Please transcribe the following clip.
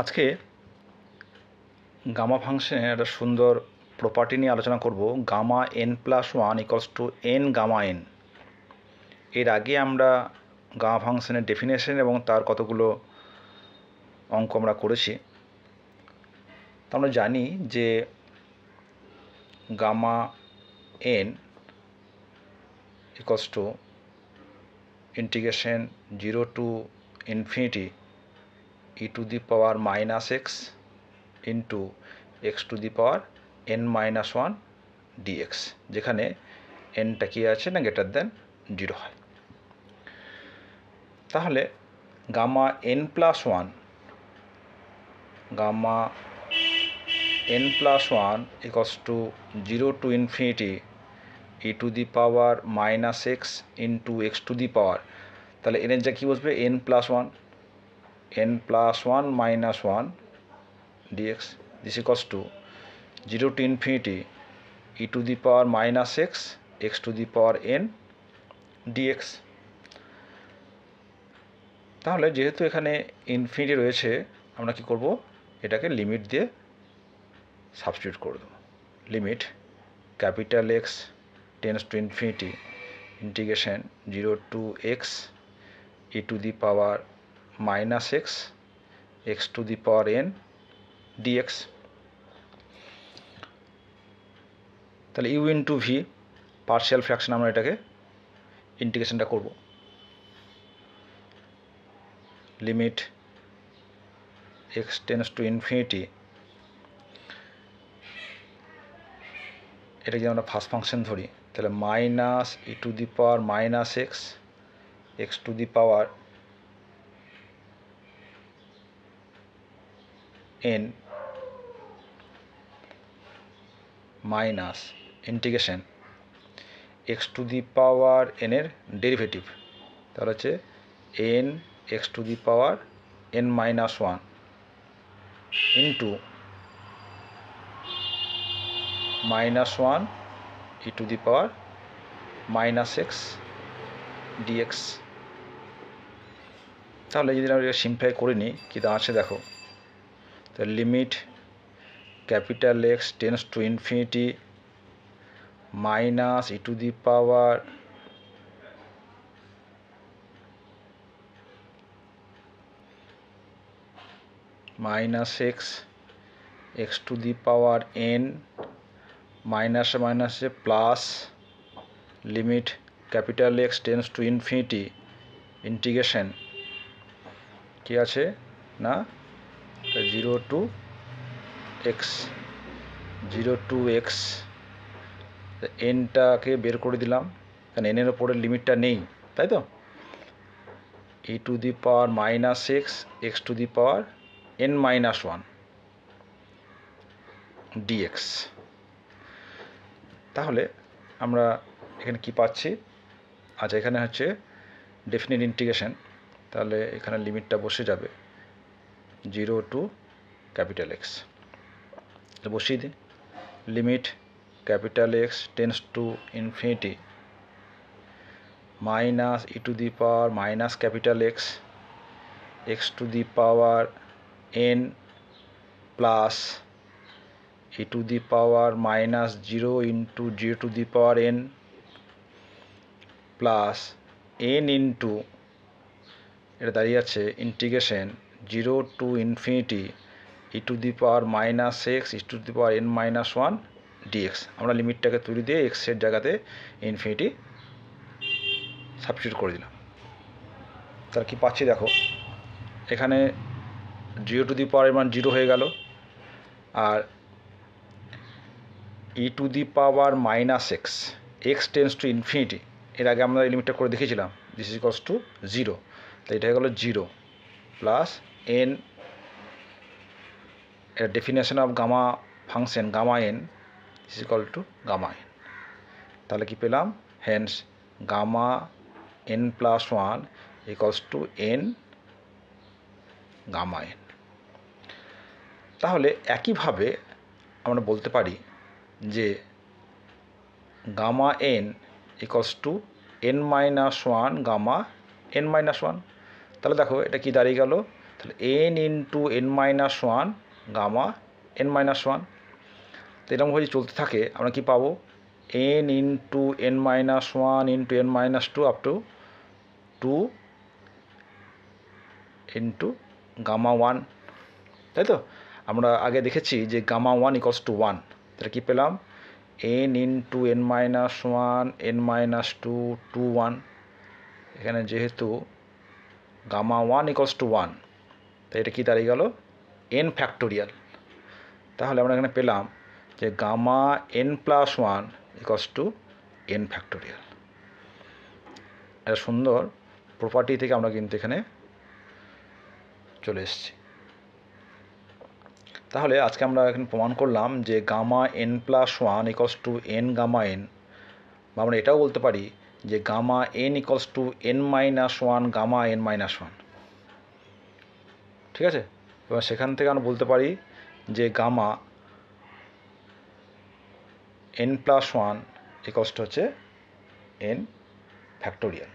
আজকে গামা ফাংশনের একটা সুন্দর প্রপার্টি নিয়ে আলোচনা করব। Gamma n+1 equals to n gamma n। এর আগে আমরা গামা ফাংশনের ডেফিনেশন এবং তার কতগুলো অঙ্ক আমরা করেছি। তো আমরা জানি যে gamma n equals to integration 0 to infinity e to the power -x into x to the power n-1 dx, যেখানে nটা কি আছে না গ্রেটার দেন 0 হয়। তাহলে gamma n+1 equals to 0 to infinity e to the power -x into x to the power, তাহলে এর যা কী বসবে n+1 -1 dx, this equals to 0 to infinity e to the power -x x to the power n dx। তাহলে যেহেতু এখানে infinity রয়েছে, আমরা কি করব, এটাকে লিমিট দিয়ে সাবস্টিটিউট করে দেবো। Limit capital X tends to infinity integration 0 to x e to the power -x x to the power n dx। তাহলে u into V partial fraction, আমরা এটাকে ইন্টিগ্রেশনটা করব। Limit x tends to infinity, এটা যদি আমরা first function ধরি, তাহলে -e to the power -x x to the power n minus integration x to the power n এর ডেরিভেটিভ, তাহলে হচ্ছে n x to the power n-1 into -1 e to the power -x dx। তাহলে যদি আমরা simplify করে নিই, কী দাঁড়াচ্ছে দেখো, তাহলে limit capital X tends to infinity -e to the power -x x to the power n মাইনাসে মাইনাসে plus limit capital X tends to infinity integration কি আছে না 0 টু x nটাকে বের করে দিলাম, কারণ n এর ওপরের লিমিটটা নেই, তাই তো। e to the power -x x to the power n-1 dx। তাহলে আমরা এখানে কি পাচ্ছি, আচ্ছা এখানে হচ্ছে ডেফিনিট ইন্টিগ্রেশন, তাহলে এখানে লিমিটটা বসে যাবে 0 টু ক্যাপিটাল X, বসিয়ে দিই। Limit capital X tends to infinity -e to the power minus capital X x to the power n plus e to the power -0 into 0 two the power n plus n into এটা দাঁড়িয়ে আছে integration 0 to infinity e to the power -x e to the power n-1 dx। আমরা লিমিটটাকে তুলে দিয়ে x এর জায়গাতে infinity substitute করে দিলাম। তার কি পাচ্ছি দেখো, এখানে 0 টু দি পাওয়ার মান 0 হয়ে গেল, আর e to the power -x x tends to infinity, এর আগে আমরা এই লিমিটটা করে দেখেছিলাম, দিস ইজ ইকুয়ালস টু 0, তো এটা হয়ে গেল 0 প্লাস n, এর definition of gamma function gamma n is equal to gamma n। তাহলে কি পেলাম, hence gamma n+1 equals to n gamma n। তাহলে একইভাবে আমরা বলতে পারি যে gamma n equals to n-1 gamma n-1। তাহলে দেখো এটা কি দাঁড়িয়ে গেল, তাহলে n into n minus one gamma n minus one. তো এরকমভাবে চলতে থাকে আমরা কি পাবো, n into n minus one into n minus two up to 2 into gamma one, তাই তো? আমরা আগে দেখেছি যে gamma one equals to one, তাহলে কী পেলাম, n into n minus one n minus two 2 1। এখানে যেহেতু gamma one equals to one, তাই এটা কী দাঁড়িয়ে গেল, n ফ্যাক্টোরিয়াল। তাহলে আমরা এখানে পেলাম যে gamma n plus one equals to n factorial. একটা সুন্দর প্রপার্টি থেকে আমরা কিন্তু এখানে চলে এসেছি। তাহলে আজকে আমরা এখানে প্রমাণ করলাম যে gamma n plus one equals to n gamma n, বা আমরা এটাও বলতে পারি যে gamma n equals to n minus one gamma n minus one. ঠিক আছে, এবার সেখান থেকে আমরা বলতে পারি যে gamma n plus one equals to হচ্ছে n ফ্যাক্টোরিয়াল।